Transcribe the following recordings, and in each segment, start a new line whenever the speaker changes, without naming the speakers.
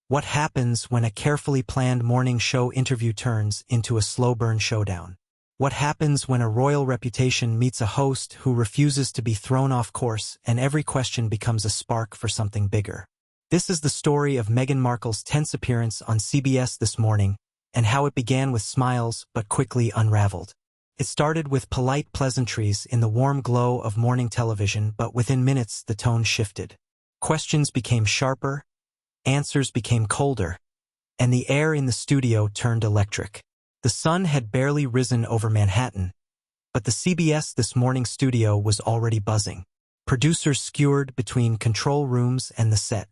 What happens when a carefully planned morning show interview turns into a slow-burn showdown? What happens when a royal reputation meets a host who refuses to be thrown off course and every question becomes a spark for something bigger? This is the story of Meghan Markle's tense appearance on CBS This Morning and how it began with smiles but quickly unraveled. It started with polite pleasantries in the warm glow of morning television, but within minutes the tone shifted. Questions became sharper, answers became colder, and the air in the studio turned electric. The sun had barely risen over Manhattan, but the CBS This Morning studio was already buzzing. Producers skewered between control rooms and the set.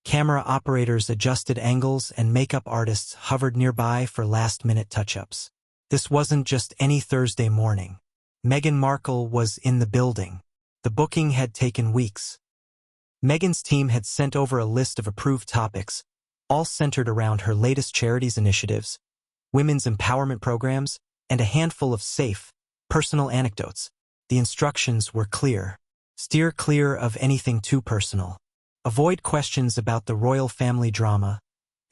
Camera operators adjusted angles and makeup artists hovered nearby for last-minute touch-ups. This wasn't just any Thursday morning. Meghan Markle was in the building. The booking had taken weeks. Meghan's team had sent over a list of approved topics, all centered around her latest charities initiatives, women's empowerment programs, and a handful of safe, personal anecdotes. The instructions were clear. Steer clear of anything too personal. Avoid questions about the royal family drama,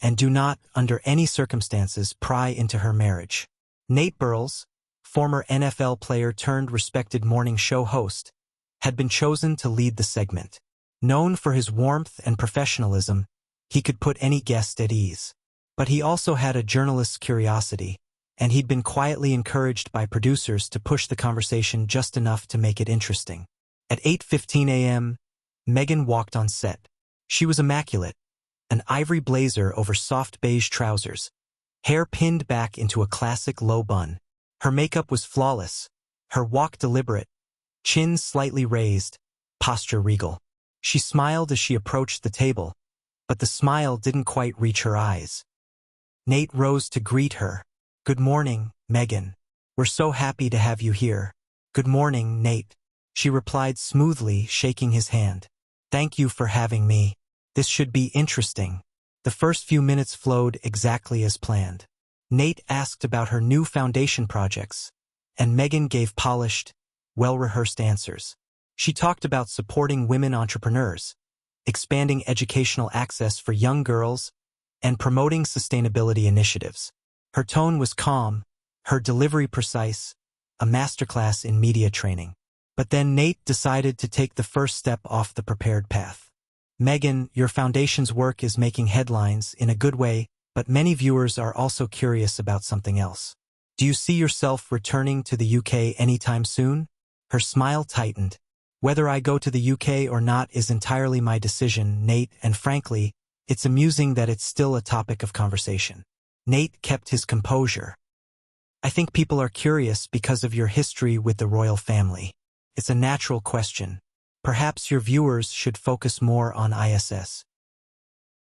and do not, under any circumstances, pry into her marriage. Nate Burleson, former NFL player turned respected morning show host, had been chosen to lead the segment. Known for his warmth and professionalism, he could put any guest at ease. But he also had a journalist's curiosity, and he'd been quietly encouraged by producers to push the conversation just enough to make it interesting. At 8:15 a.m., Meghan walked on set. She was immaculate, an ivory blazer over soft beige trousers, hair pinned back into a classic low bun. Her makeup was flawless, her walk deliberate, chin slightly raised, posture regal. She smiled as she approached the table, but the smile didn't quite reach her eyes. Nate rose to greet her. "Good morning, Meghan. We're so happy to have you here." "Good morning, Nate," she replied smoothly, shaking his hand. "Thank you for having me. This should be interesting." The first few minutes flowed exactly as planned. Nate asked about her new foundation projects, and Meghan gave polished, well-rehearsed answers. She talked about supporting women entrepreneurs, expanding educational access for young girls, and promoting sustainability initiatives. Her tone was calm, her delivery precise, a masterclass in media training. But then Nate decided to take the first step off the prepared path. "Meghan, your foundation's work is making headlines in a good way, but many viewers are also curious about something else. Do you see yourself returning to the UK anytime soon?" Her smile tightened. "Whether I go to the UK or not is entirely my decision, Nate, and frankly, it's amusing that it's still a topic of conversation." Nate kept his composure. "I think people are curious because of your history with the royal family. It's a natural question. Perhaps your viewers should focus more on ISS."